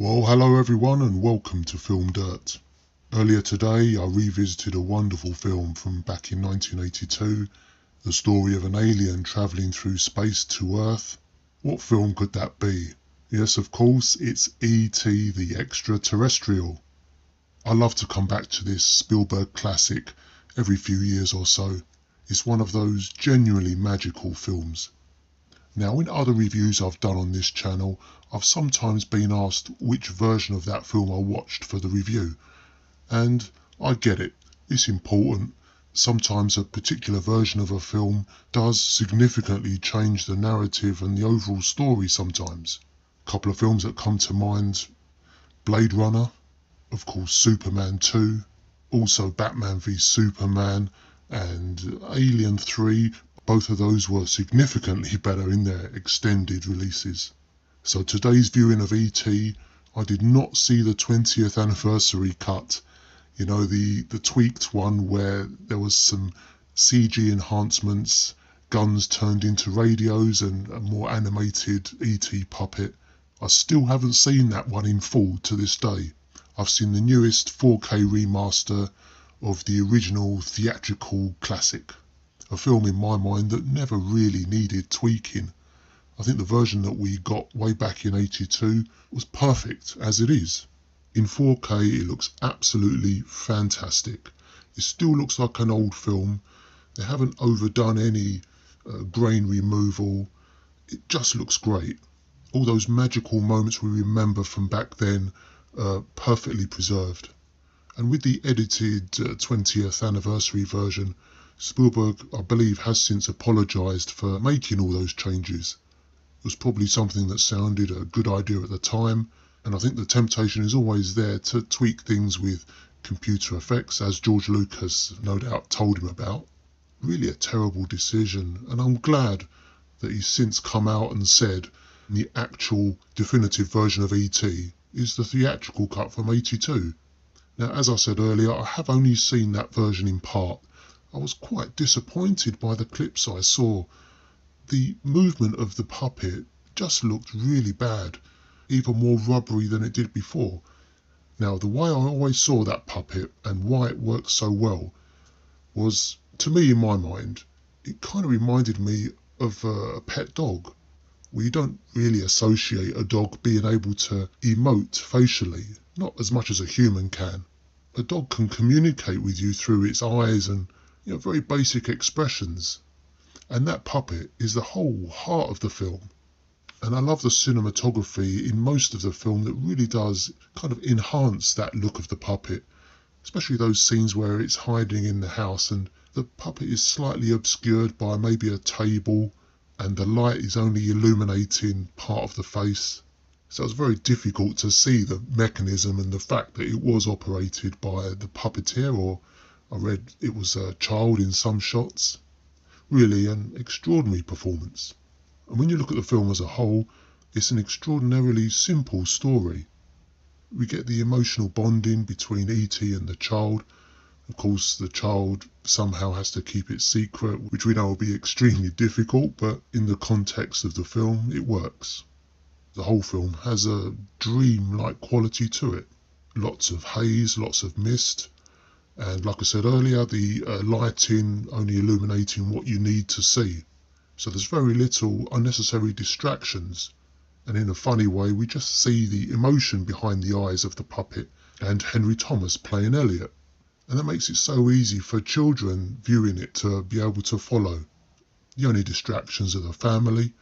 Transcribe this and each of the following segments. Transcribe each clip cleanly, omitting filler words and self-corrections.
Well, hello everyone and welcome to FilmDirt. Earlier today I revisited a wonderful film from back in 1982, the story of an alien travelling through space to Earth. What film could that be? Yes, of course, it's E.T. the Extraterrestrial. I love to come back to this Spielberg classic every few years or so. It's one of those genuinely magical films. Now, in other reviews I've done on this channel, I've sometimes been asked which version of that film I watched for the review. And I get it, it's important. Sometimes a particular version of a film does significantly change the narrative and the overall story sometimes. A couple of films that come to mind: Blade Runner, of course Superman 2, also Batman v Superman, and Alien 3. Both of those were significantly better in their extended releases. So today's viewing of E.T., I did not see the 20th anniversary cut. You know, the tweaked one where there was some CG enhancements, guns turned into radios and a more animated E.T. puppet. I still haven't seen that one in full to this day. I've seen the newest 4K remaster of the original theatrical classic. A film in my mind that never really needed tweaking. I think the version that we got way back in '82 was perfect as it is. In 4K it looks absolutely fantastic. It still looks like an old film. They haven't overdone any grain removal. It just looks great. All those magical moments we remember from back then are perfectly preserved. And with the edited 20th anniversary version, Spielberg, I believe, has since apologised for making all those changes. It was probably something that sounded a good idea at the time, and I think the temptation is always there to tweak things with computer effects, as George Lucas no doubt told him about. Really a terrible decision, and I'm glad that he's since come out and said the actual definitive version of E.T. is the theatrical cut from '82. Now, as I said earlier, I have only seen that version in part. I was quite disappointed by the clips I saw. The movement of the puppet just looked really bad, even more rubbery than it did before. Now, the way I always saw that puppet and why it worked so well was, to me in my mind, it kind of reminded me of a pet dog. We don't really associate a dog being able to emote facially, not as much as a human can. A dog can communicate with you through its eyes and very basic expressions. And that puppet is the whole heart of the film. And I love the cinematography in most of the film that really does kind of enhance that look of the puppet, especially those scenes where it's hiding in the house and the puppet is slightly obscured by maybe a table and the light is only illuminating part of the face. So it's very difficult to see the mechanism and the fact that it was operated by the puppeteer, or I read it was a child in some shots. Really an extraordinary performance. And when you look at the film as a whole, it's an extraordinarily simple story. We get the emotional bonding between E.T. and the child. Of course, the child somehow has to keep it secret, which we know will be extremely difficult, but in the context of the film, it works. The whole film has a dream-like quality to it. Lots of haze, lots of mist. And like I said earlier, the lighting only illuminating what you need to see. So there's very little unnecessary distractions. And in a funny way, we just see the emotion behind the eyes of the puppet and Henry Thomas playing Elliot. And that makes it so easy for children viewing it to be able to follow. The only distractions are the family,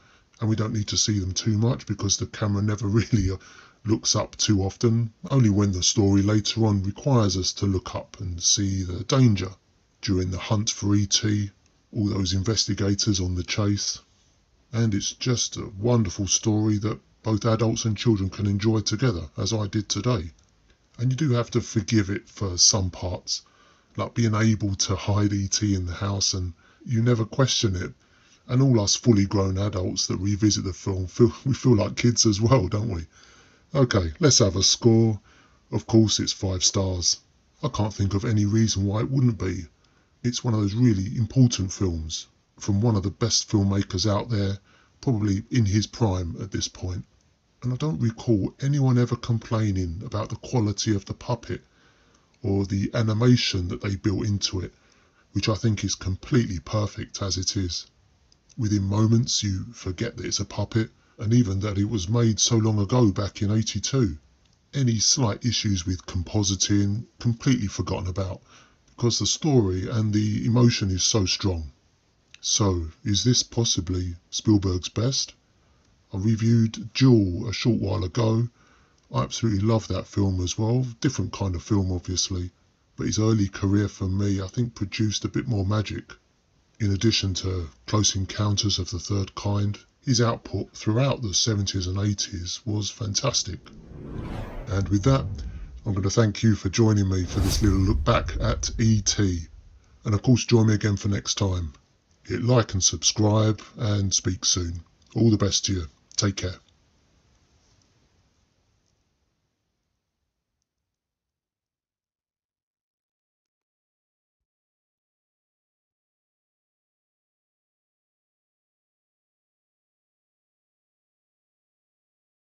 and we don't need to see them too much because the camera never really looks up too often, only when the story later on requires us to look up and see the danger. During the hunt for E.T., all those investigators on the chase. And it's just a wonderful story that both adults and children can enjoy together, as I did today. And you do have to forgive it for some parts, like being able to hide E.T. in the house and you never question it. And all us fully grown adults that revisit the film, we feel like kids as well, don't we? Okay, let's have a score. Of course it's 5 stars. I can't think of any reason why it wouldn't be. It's one of those really important films from one of the best filmmakers out there, probably in his prime at this point. and I don't recall anyone ever complaining about the quality of the puppet or the animation that they built into it, which I think is completely perfect as it is. Within moments you forget that it's a puppet, and even that it was made so long ago, back in '82. Any slight issues with compositing, completely forgotten about, because the story and the emotion is so strong. So, is this possibly Spielberg's best? I reviewed Jewel a short while ago. I absolutely love that film as well. Different kind of film, obviously. But his early career, for me, I think produced a bit more magic. In addition to Close Encounters of the Third Kind, his output throughout the 70s and 80s was fantastic. And with that, I'm going to thank you for joining me for this little look back at ET. And of course, join me again for next time. Hit like and subscribe, and speak soon. All the best to you. Take care.